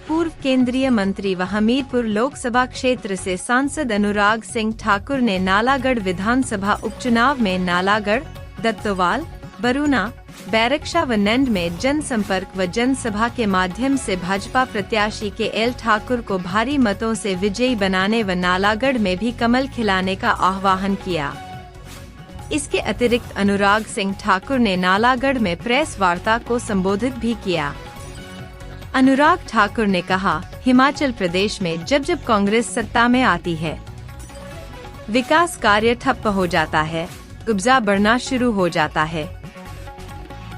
पूर्व केंद्रीय मंत्री व हमीरपुर लोकसभा क्षेत्र से सांसद अनुराग सिंह ठाकुर ने नालागढ़ विधानसभा उपचुनाव में नालागढ़, दत्तोवाल, बरूना, बैरकशा व नंद में जनसंपर्क व जनसभा के माध्यम से भाजपा प्रत्याशी के एल ठाकुर को भारी मतों से विजयी बनाने व नालागढ़ में भी कमल खिलाने का आह्वान किया। इसके अतिरिक्त अनुराग सिंह ठाकुर ने नालागढ़ में प्रेस वार्ता को संबोधित भी किया। अनुराग ठाकुर ने कहा, हिमाचल प्रदेश में जब जब कांग्रेस सत्ता में आती है, विकास कार्य ठप्प हो जाता है, कब्जा बढ़ना शुरू हो जाता है।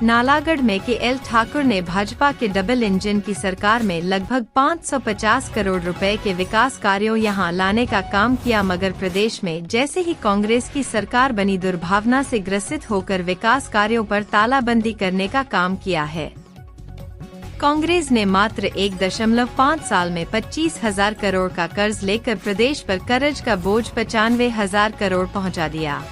नालागढ़ में के एल ठाकुर ने भाजपा के डबल इंजन की सरकार में लगभग 550 करोड़ रुपए के विकास कार्यों यहां लाने का काम किया, मगर प्रदेश में जैसे ही कांग्रेस की सरकार बनी दुर्भावना से ग्रसित होकर विकास कार्यों पर तालाबंदी करने का काम किया है। कांग्रेस ने मात्र 1.5 साल में 25,000 करोड़ का कर्ज लेकर प्रदेश पर कर्ज का बोझ 95,000 करोड़ पहुंचा दिया।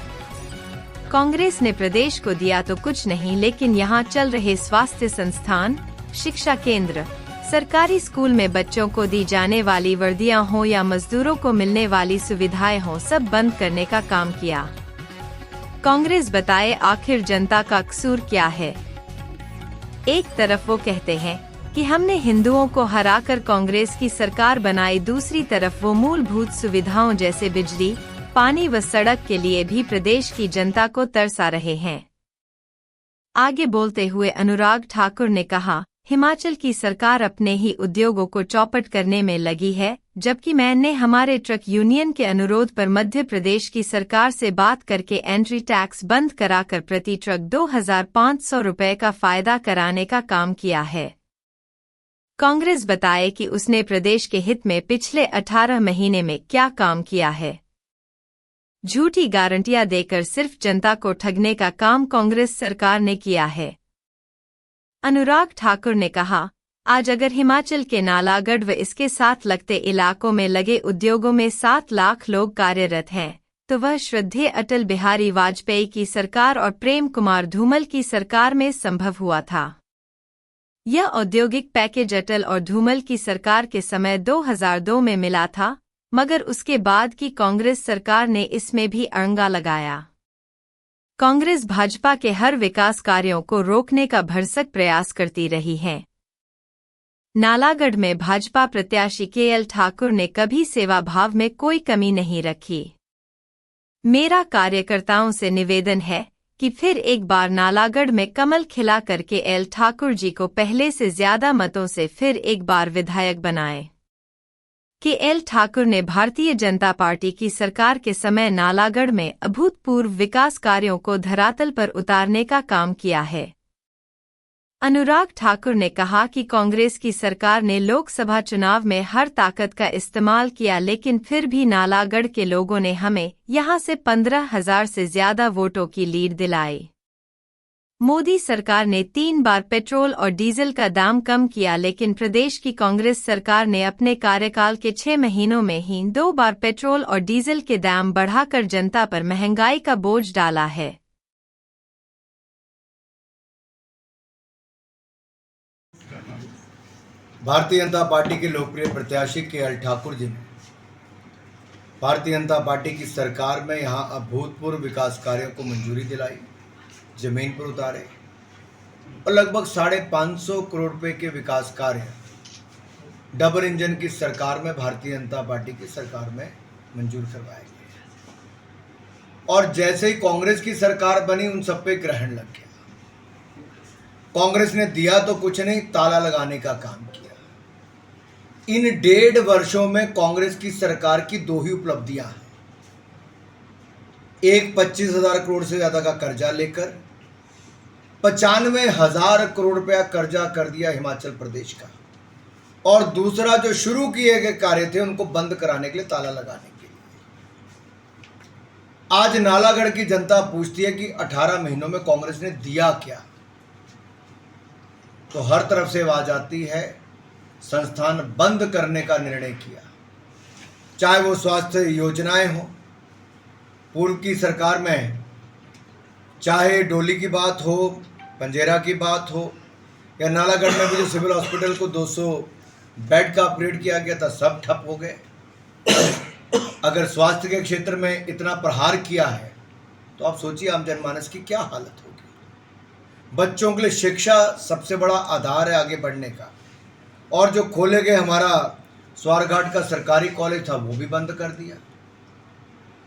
कांग्रेस ने प्रदेश को दिया तो कुछ नहीं, लेकिन यहाँ चल रहे स्वास्थ्य संस्थान, शिक्षा केंद्र, सरकारी स्कूल में बच्चों को दी जाने वाली वर्दियां हो या मजदूरों को मिलने वाली सुविधाएं हो, सब बंद करने का काम किया। कांग्रेस बताए आखिर जनता का कसूर क्या है। एक तरफ वो कहते हैं कि हमने हिंदुओं को हराकर कांग्रेस की सरकार बनाई, दूसरी तरफ वो मूलभूत सुविधाओं जैसे बिजली, पानी व सड़क के लिए भी प्रदेश की जनता को तरसा रहे हैं। आगे बोलते हुए अनुराग ठाकुर ने कहा, हिमाचल की सरकार अपने ही उद्योगों को चौपट करने में लगी है, जबकि मैंने हमारे ट्रक यूनियन के अनुरोध पर मध्य प्रदेश की सरकार से बात करके एंट्री टैक्स बंद कराकर प्रति ट्रक 2,500 रुपए का फायदा कराने का काम किया है। कांग्रेस बताए कि उसने प्रदेश के हित में पिछले 18 महीने में क्या काम किया है। झूठी गारंटियां देकर सिर्फ जनता को ठगने का काम कांग्रेस सरकार ने किया है। अनुराग ठाकुर ने कहा, आज अगर हिमाचल के नालागढ़ व इसके साथ लगते इलाकों में लगे उद्योगों में 7 लाख लोग कार्यरत हैं, तो वह श्रद्धेय अटल बिहारी वाजपेयी की सरकार और प्रेम कुमार धूमल की सरकार में संभव हुआ था। यह औद्योगिक पैकेज अटल और धूमल की सरकार के समय 2002 में मिला था, मगर उसके बाद की कांग्रेस सरकार ने इसमें भी अड़ंगा लगाया। कांग्रेस भाजपा के हर विकास कार्यों को रोकने का भरसक प्रयास करती रही है। नालागढ़ में भाजपा प्रत्याशी के एल ठाकुर ने कभी सेवा भाव में कोई कमी नहीं रखी। मेरा कार्यकर्ताओं से निवेदन है कि फिर एक बार नालागढ़ में कमल खिला करके एल ठाकुर जी को पहले से ज्यादा मतों से फिर एक बार विधायक बनाएं। के एल ठाकुर ने भारतीय जनता पार्टी की सरकार के समय नालागढ़ में अभूतपूर्व विकास कार्यों को धरातल पर उतारने का काम किया है। अनुराग ठाकुर ने कहा कि कांग्रेस की सरकार ने लोकसभा चुनाव में हर ताकत का इस्तेमाल किया, लेकिन फिर भी नालागढ़ के लोगों ने हमें यहां से 15,000 से ज्यादा वोटों की लीड दिलाई। मोदी सरकार ने 3 बार पेट्रोल और डीजल का दाम कम किया, लेकिन प्रदेश की कांग्रेस सरकार ने अपने कार्यकाल के 6 महीनों में ही 2 बार पेट्रोल और डीजल के दाम बढ़ाकर जनता पर महंगाई का बोझ डाला है। भारतीय जनता पार्टी के लोकप्रिय प्रत्याशी के एल ठाकुर जी ने भारतीय जनता पार्टी की सरकार में यहां अभूतपूर्व विकास कार्यों को मंजूरी दिलाई, जमीन पर उतारे और लगभग 550 करोड़ रुपए के विकास कार्य डबल इंजन की सरकार में, भारतीय जनता पार्टी की सरकार में मंजूर करवाए गए। और जैसे ही कांग्रेस की सरकार बनी, उन सब पे ग्रहण लग गया। कांग्रेस ने दिया तो कुछ नहीं, ताला लगाने का काम किया। इन 1.5 वर्षों में कांग्रेस की सरकार की 2 ही उपलब्धियां हैं। एक 25,000 करोड़ से ज्यादा का कर्जा लेकर 95,000 करोड़ रुपया कर्जा कर दिया हिमाचल प्रदेश का, और दूसरा जो शुरू किए गए कार्य थे उनको बंद कराने के लिए, ताला लगाने के लिए। आज नालागढ़ की जनता पूछती है कि 18 महीनों में कांग्रेस ने दिया क्या, तो हर तरफ से आवाज आती है संस्थान बंद करने का निर्णय किया। चाहे वो स्वास्थ्य योजनाएं हो पूर्व की सरकार में, चाहे डोली की बात हो, पंजेरा की बात हो, या नालागढ़ में भी जो सिविल हॉस्पिटल को 200 बेड का अपग्रेड किया गया था, सब ठप हो गए। अगर स्वास्थ्य के क्षेत्र में इतना प्रहार किया है तो आप सोचिए आम जनमानस की क्या हालत होगी। बच्चों के लिए शिक्षा सबसे बड़ा आधार है आगे बढ़ने का, और जो खोले गए हमारा स्वारघाट का सरकारी कॉलेज था वो भी बंद कर दिया।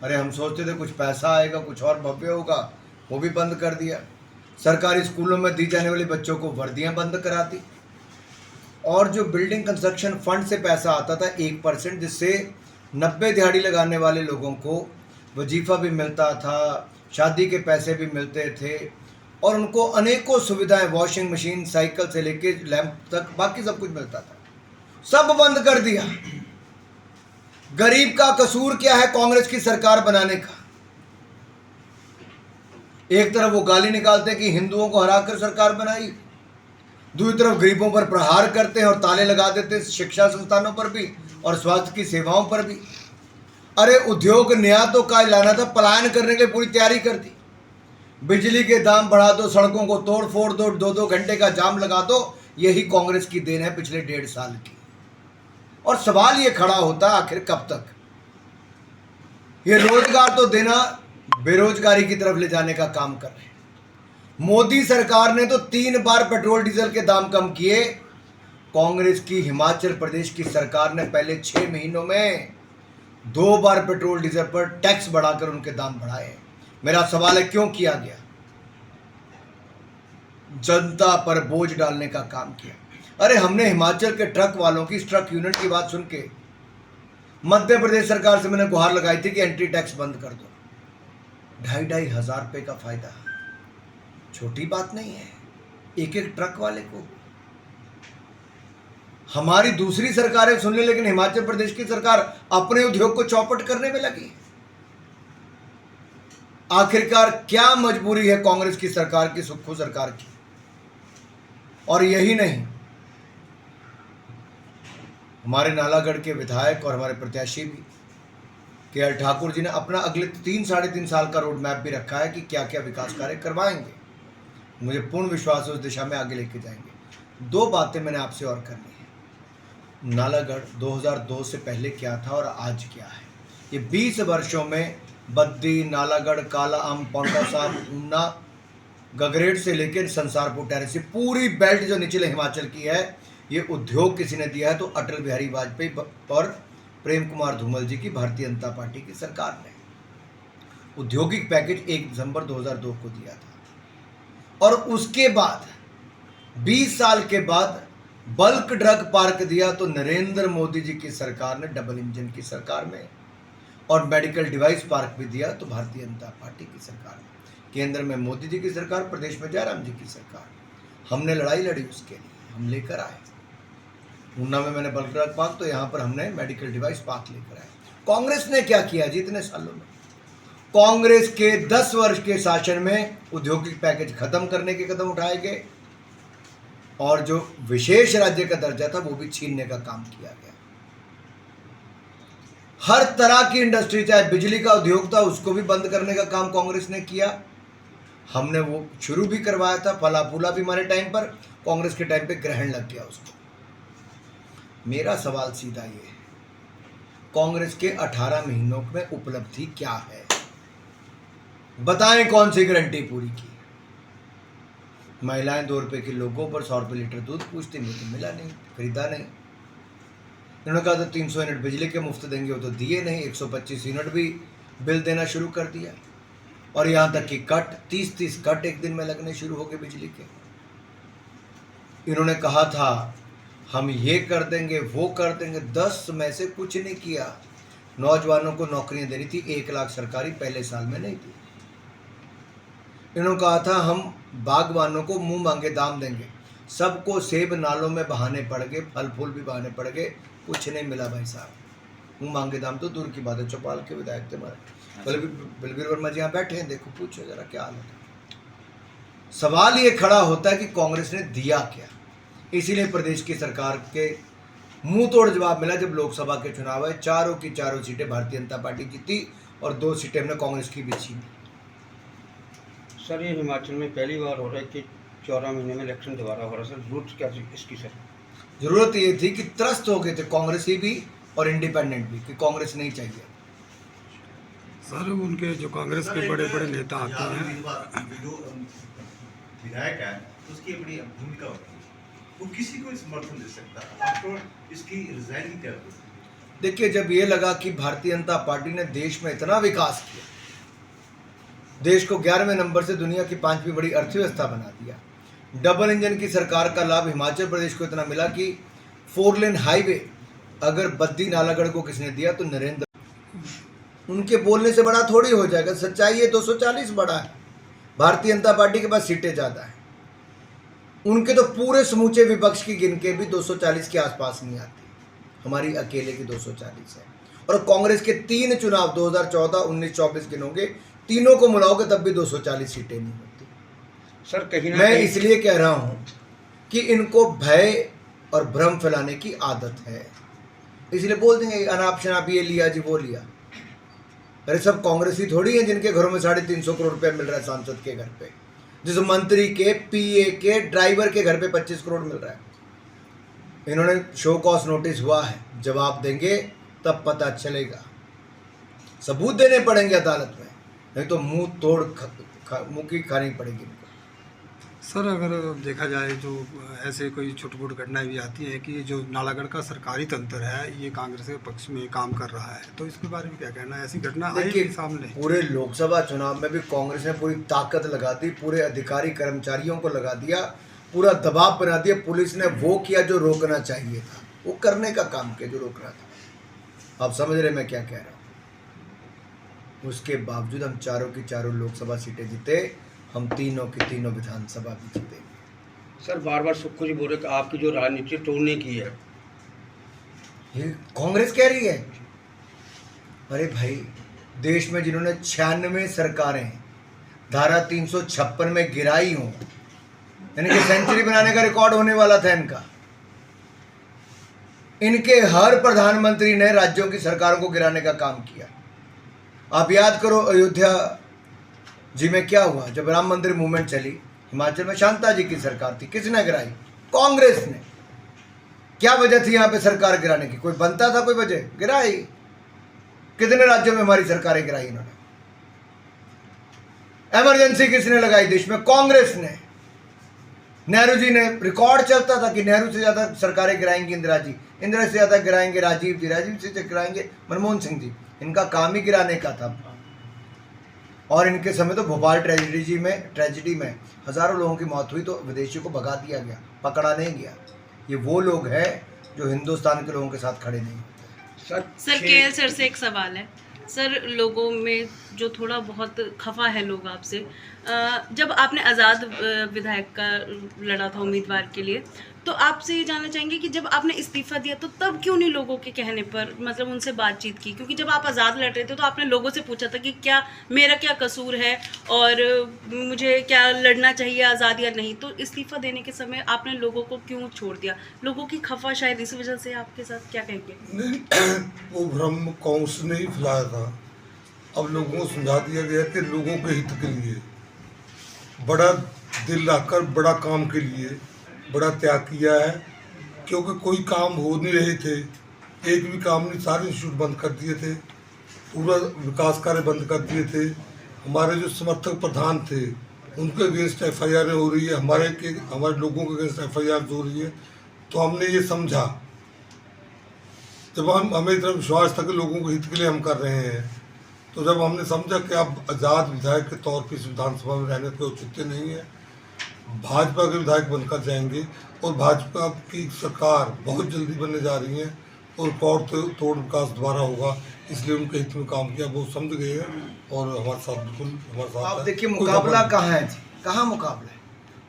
अरे हम सोचते थे कुछ पैसा आएगा, कुछ और भव्य होगा, वो भी बंद कर दिया। सरकारी स्कूलों में दी जाने वाली बच्चों को वर्दियां बंद करा दी, और जो बिल्डिंग कंस्ट्रक्शन फंड से पैसा आता था 1%, जिससे 90 दिहाड़ी लगाने वाले लोगों को वजीफ़ा भी मिलता था, शादी के पैसे भी मिलते थे, और उनको अनेकों सुविधाएं, वॉशिंग मशीन, साइकिल से लेके लैंप तक, बाकी सब कुछ मिलता था, सब बंद कर दिया। गरीब का कसूर क्या है कांग्रेस की सरकार बनाने का? एक तरफ वो गाली निकालते हैं कि हिंदुओं को हराकर सरकार बनाई, दूसरी तरफ गरीबों पर प्रहार करते हैं और ताले लगा देते हैं शिक्षा संस्थानों पर भी और स्वास्थ्य की सेवाओं पर भी। अरे उद्योग नया तो काय लाना था, पलायन करने के लिए पूरी तैयारी कर दी। बिजली के दाम बढ़ा दो, सड़कों को तोड़ फोड़ दो, 2-2 घंटे का जाम लगा दो, यही कांग्रेस की देन है पिछले 1.5 साल की। और सवाल ये खड़ा होता है आखिर कब तक? ये रोजगार तो देना, बेरोजगारी की तरफ ले जाने का काम कर रहे हैं। मोदी सरकार ने तो 3 बार पेट्रोल डीजल के दाम कम किए। कांग्रेस की हिमाचल प्रदेश की सरकार ने पहले 6 महीनों में 2 बार पेट्रोल डीजल पर टैक्स बढ़ाकर उनके दाम बढ़ाए। मेरा सवाल है क्यों किया गया? जनता पर बोझ डालने का काम किया। अरे हमने हिमाचल के ट्रक वालों की, ट्रक यूनियन की बात सुन के मध्य प्रदेश सरकार से मैंने गुहार लगाई थी कि एंट्री टैक्स बंद कर दो। 2,500 हजार रुपये का फायदा, छोटी बात नहीं है एक एक ट्रक वाले को। हमारी दूसरी सरकारें सुन ले, लेकिन हिमाचल प्रदेश की सरकार अपने उद्योग को चौपट करने में लगी। आखिरकार क्या मजबूरी है कांग्रेस की सरकार की, सुक्खू सरकार की? और यही नहीं, हमारे नालागढ़ के विधायक और हमारे प्रत्याशी भी के.एल. ठाकुर जी ने अपना अगले 3-3.5 साल का रोड मैप भी रखा है कि क्या क्या विकास कार्य करवाएंगे। मुझे पूर्ण विश्वास है उस दिशा में आगे लेके जाएंगे। 2 बातें मैंने आपसे और करनी है। नालागढ़ 2002 से पहले क्या था और आज क्या है? ये 20 वर्षों में बद्दी, नालागढ़, काला आम, पांवटा साहिब, ऊना, गगरेट से लेकर संसारपुर टेरेस, पूरी बेल्ट जो निचले हिमाचल की है, ये उद्योग किसी ने दिया है तो अटल बिहारी वाजपेयी और प्रेम कुमार धूमल जी की भारतीय जनता पार्टी की सरकार ने औद्योगिक पैकेज 1 दिसंबर 2002 को दिया था। और उसके बाद 20 साल के बाद बल्क ड्रग पार्क दिया तो नरेंद्र मोदी जी की सरकार ने, डबल इंजन की सरकार में, और मेडिकल डिवाइस पार्क भी दिया तो भारतीय जनता पार्टी की सरकार में। केंद्र में मोदी जी की सरकार, प्रदेश में जयराम जी की सरकार। हमने लड़ाई लड़ी उसके लिए, हम लेकर आए। ऊना में मैंने बल्क ड्रग पार्क, तो यहाँ पर हमने मेडिकल डिवाइस पार्क लेकर आए। कांग्रेस ने क्या किया जी इतने सालों में? कांग्रेस के 10 वर्ष के शासन में औद्योगिक पैकेज खत्म करने के कदम उठाए गए, और जो विशेष राज्य का दर्जा था वो भी छीनने का काम किया गया। हर तरह की इंडस्ट्री, चाहे बिजली का उद्योग था, उसको भी बंद करने का काम कांग्रेस ने किया। हमने वो शुरू भी करवाया था, फला फूला भी हमारे टाइम पर, कांग्रेस के टाइम पे ग्रहण लग गया उसको। मेरा सवाल सीधा ये है, कांग्रेस के 18 महीनों में उपलब्धि क्या है? बताएं कौन सी गारंटी पूरी की? महिलाएं 2 रुपए के लोगों पर 100 रुपये लीटर दूध पूछती, मुझे तो मिला नहीं, खरीदा नहीं। इन्होंने कहा था 300 यूनिट बिजली के मुफ्त देंगे, वो तो दिए नहीं। 125 यूनिट भी बिल देना शुरू कर दिया, और यहाँ तक कि कट 30-30 कट एक दिन में लगने शुरू हो गए बिजली के। इन्होंने कहा था हम ये कर देंगे, वो कर देंगे, 10 में से कुछ नहीं किया। नौजवानों को नौकरियां देनी थी 1 लाख सरकारी, पहले साल में नहीं दी। इन्होंने कहा था हम बागवानों को मुंह मांगे दाम देंगे, सबको सेब नालों में बहाने पड़ गए, फल फूल भी बहाने पड़ गए, कुछ नहीं मिला भाई साहब। मुंह मांगे दाम तो दूर की बात है। चौपाल के विधायक थे हमारे बलबीर वर्मा जी यहाँ बैठे हैं, देखो पूछो जरा क्या हाल है। सवाल ये खड़ा होता है कि कांग्रेस ने दिया क्या? इसीलिए प्रदेश की सरकार के मुंह तोड़ जवाब मिला जब लोकसभा के चुनाव है। 4 की 4 सीटें भारतीय जनता पार्टी जीती और 2 सीटें हमने कांग्रेस की भी छीनी। सर ये हिमाचल में पहली बार हो रहा है कि 14 महीने में इलेक्शन दोबारा हो रहा है सर, रूट क्या इसकी सर? जरूरत ये थी कि त्रस्त हो गए थे कांग्रेसी भी और इंडिपेंडेंट भी कि कांग्रेस नहीं चाहिए। सर उनके जो कांग्रेस के बड़े बड़े नेता आते हैं, विधायक है तो उसकी बड़ी भूमिका होती है, वो किसी को समर्थन दे सकता है। तो इसकी रिजाइन की क्या होती? देखिए, जब ये लगा कि भारतीय जनता पार्टी ने देश में इतना विकास किया, देश को 11वें नंबर से दुनिया की 5वीं बड़ी अर्थव्यवस्था बना दिया, डबल इंजन की सरकार का लाभ हिमाचल प्रदेश को इतना मिला कि 4 लेन हाईवे अगर बद्दी नालागढ़ को किसने दिया तो नरेंद्र। उनके बोलने से बड़ा थोड़ी हो जाएगा, सच्चाई है 240 बड़ा है। भारतीय जनता पार्टी के पास सीटें ज़्यादा है, उनके तो पूरे समूचे विपक्ष की गिन के भी 240 के आसपास नहीं आती, हमारी अकेले की 240 है। और कांग्रेस के 3 चुनाव 2014, 19, 24 गिनोगे, तीनों को मिलाओगे तब भी 240 सीटें नहीं होती। सर कहीं ना मैं कहीं इसलिए कह रहा हूँ कि इनको भय और भ्रम फैलाने की आदत है, इसलिए बोल देंगे अनाप शनाप ये लिया जी वो लिया। अरे सब कांग्रेसी थोड़ी हैं जिनके घरों में 350 करोड़ रुपए मिल रहा है सांसद के घर पे, जिस मंत्री के, पीए के, ड्राइवर के घर पे 25 करोड़ मिल रहा है। इन्होंने शो कॉज नोटिस हुआ है, जवाब देंगे तब पता चलेगा, सबूत देने पड़ेंगे अदालत में, नहीं तो मुंह तोड़ मुंह की खानी पड़ेगी इनको। सर अगर देखा जाए जो ऐसे कोई छोटी मोटी घटनाएं भी आती हैं कि जो नालागढ़ का सरकारी तंत्र है ये कांग्रेस के पक्ष में काम कर रहा है, तो इसके बारे में क्या कहना है? ऐसी घटना आई देखिए, है सामने? पूरे लोकसभा चुनाव में भी कांग्रेस ने पूरी ताकत लगा दी, पूरे अधिकारी कर्मचारियों को लगा दिया, पूरा दबाव बना दिया। पुलिस ने वो किया जो रोकना चाहिए था, वो करने का काम किया जो रोकना था। आप समझ रहे मैं क्या कह रहा हूँ? उसके बावजूद हम चारों की चारों लोकसभा सीटें जीते, हम तीनों की तीनों विधानसभा भी जीते। सर बार बार सुक्खू जी बोल रहे कि आपकी जो राजनीति तोड़ने की है, ये कांग्रेस कह रही है। अरे भाई, देश में जिन्होंने 96 सरकारें धारा 356 में गिराई हों, यानी कि सेंचुरी बनाने का रिकॉर्ड होने वाला था इनका, इनके हर प्रधानमंत्री ने राज्यों की सरकारों को गिराने का काम किया। आप याद करो अयोध्या जी में क्या हुआ, जब राम मंदिर मूवमेंट चली, हिमाचल में शांता जी की सरकार थी, किसने गिराई? कांग्रेस ने। क्या वजह थी यहाँ पे सरकार गिराने की? कोई बनता था कोई वजह? गिराई। कितने राज्यों में हमारी सरकारें गिराई इन्होंने? इमरजेंसी किसने लगाई देश में? कांग्रेस ने। नेहरू जी ने, रिकॉर्ड चलता था कि नेहरू से ज्यादा सरकारें गिराएंगी इंदिरा जी, इंदिरा से ज्यादा गिराएंगे राजीव जी, राजीव से गिराएंगे मनमोहन सिंह जी। इनका काम ही गिराने का था। और इनके समय तो भोपाल ट्रेजिडी में हजारों लोगों की मौत हुई तो विदेशियों को भगा दिया गया, पकड़ा नहीं गया। ये वो लोग हैं जो हिंदुस्तान के लोगों के साथ खड़े नहीं होते। सर केएल सर से एक सवाल है सर, लोगों में जो थोड़ा बहुत खफा है लोग आपसे, जब आपने आज़ाद विधायक का लड़ा था उम्मीदवार के लिए, तो आपसे ये जानना चाहेंगे कि जब आपने इस्तीफा दिया तो तब क्यों नहीं लोगों के कहने पर मतलब उनसे बातचीत की? क्योंकि जब आप आज़ाद लड़ रहे थे तो आपने लोगों से पूछा था कि क्या मेरा क्या कसूर है और मुझे क्या लड़ना चाहिए आज़ाद या नहीं, तो इस्तीफा देने के समय आपने लोगों को क्यों छोड़ दिया? लोगों की खफा शायद इस वजह से आपके साथ, क्या कहेंगे? नहीं, वो भ्रम कांग्रेस ने ही फैलाया था। अब लोगों को समझा दिया गया कि लोगों के हित के लिए, बड़ा दिल रखकर बड़ा काम के लिए बड़ा त्याग किया है, क्योंकि कोई काम हो नहीं रहे थे, एक भी काम नहीं, सारे इंस्टीट्यूट बंद कर दिए थे, पूरा विकास कार्य बंद कर दिए थे। हमारे जो समर्थक प्रधान थे उनके अगेंस्ट FIR हो रही है, हमारे लोगों के अगेंस्ट FIR हो रही है। तो हमने ये समझा, जब हमें इतना विश्वास था कि लोगों के हित के लिए हम कर रहे हैं, तो जब हमने समझा कि अब आज़ाद विधायक के तौर पर इस विधानसभा में रहने के औचित्य नहीं है, भाजपा के विधायक बनकर जाएंगे और भाजपा की सरकार बहुत जल्दी बनने जा रही है और तोड़ विकास दोबारा होगा, इसलिए उनके हित में काम किया, वो समझ गए हैं और हमारे साथ बिल्कुल हमारे साथ। आप देखिए मुकाबला कहाँ है जी, कहाँ मुकाबला है,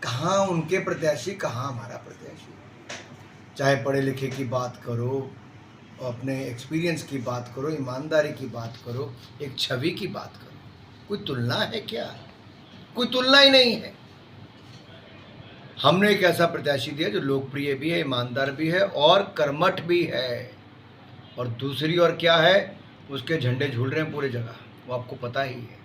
कहाँ उनके प्रत्याशी, कहाँ हमारा प्रत्याशी। चाहे पढ़े लिखे की बात करो, अपने एक्सपीरियंस की बात करो, ईमानदारी की बात करो, एक छवि की बात करो, कोई तुलना है क्या? कोई तुलना ही नहीं है। हमने एक ऐसा प्रत्याशी दिया जो लोकप्रिय भी है, ईमानदार भी है और कर्मठ भी है। और दूसरी ओर क्या है, उसके झंडे झूल रहे हैं पूरे जगह, वो आपको पता ही है।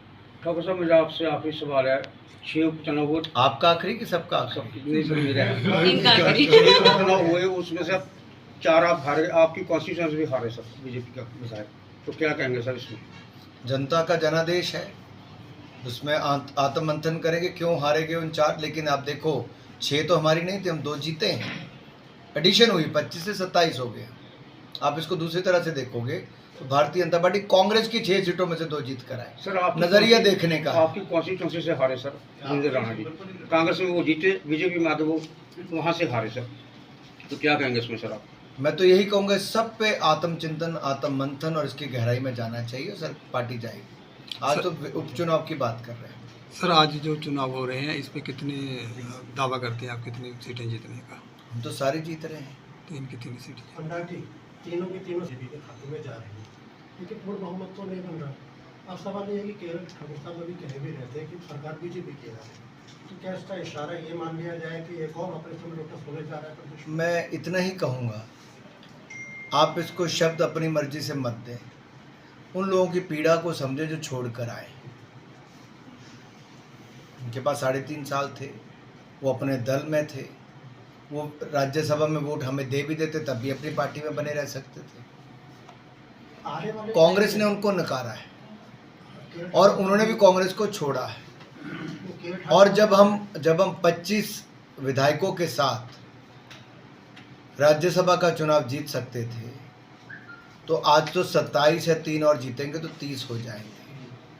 ठाकुर साहब मेरा आपसे आखिरी सवाल है 6 उपचुनाव हुए आपका आखिरी कि सबका आखिरी? नहीं सर मेरा है इनका आखिरी। 6 उपचुनाव हुए उसमें से 4 आप हारे, आपकी कॉन्स्टिट्यूंसी भी हारे सर बीजेपी का विधायक, तो क्या कहेंगे सर इसमें? जनता का जनादेश है, उसमें आत्ममंथन करेंगे क्यों हारे गए उन 4। लेकिन आप देखो 6 तो हमारी नहीं थी, हम 2 जीते हैं, एडिशन हुई 25 से 27 हो गया। आप इसको दूसरी तरह से देखोगे तो भारतीय जनता पार्टी कांग्रेस की 6 सीटों में से 2 जीत कर आए। सर आप नजरिया देखने का है। आपकी कॉन्स्टिट्यूंसी से हारे सर इंदिरा राणा जी, कांग्रेस में वो जीते, बीजेपी में आगे वो वहाँ से हारे सर, तो क्या कहेंगे इसमें सर आप? मैं तो यही कहूँगा सब पे आत्मचिंतन, आत्ममंथन और इसकी गहराई में जाना चाहिए, सर पार्टी जाएगी। आज तो उपचुनाव की बात कर रहे हैं। सर आज जो चुनाव हो रहे हैं इस पे कितने दावा करते हैं आप, कितनी सीटें जीतने का? हम तो सारे जीत रहे हैं। 3 की 3 सीटें। तीनों की तीनों बीजेपी के खाते में जा रही है, लेकिन पूर्ण बहुमत तो नहीं बन रहा। अब सवाल ये है कि केरल ठाकुर साहब अभी कह भी रहते हैं कि सरकार बीजेपी की है, तो क्या इसका इशारा ये मान लिया जाए कि एक और ऑपरेशन लोटस होने जा रहा है प्रदेश में? मैं इतना ही कहूँगा, आप इसको शब्द अपनी मर्जी से मत दें, उन लोगों की पीड़ा को समझे जो छोड़ कर आए। उनके पास 3.5 साल थे, वो अपने दल में थे, वो राज्यसभा में वोट हमें दे भी देते तब भी अपनी पार्टी में बने रह सकते थे। आने वाले कांग्रेस ने उनको नकारा है और उन्होंने भी कांग्रेस को छोड़ा है। और जब हम 25 विधायकों के साथ राज्यसभा का चुनाव जीत सकते थे, तो आज तो 27 है, 3 और जीतेंगे तो 30 हो जाएंगे।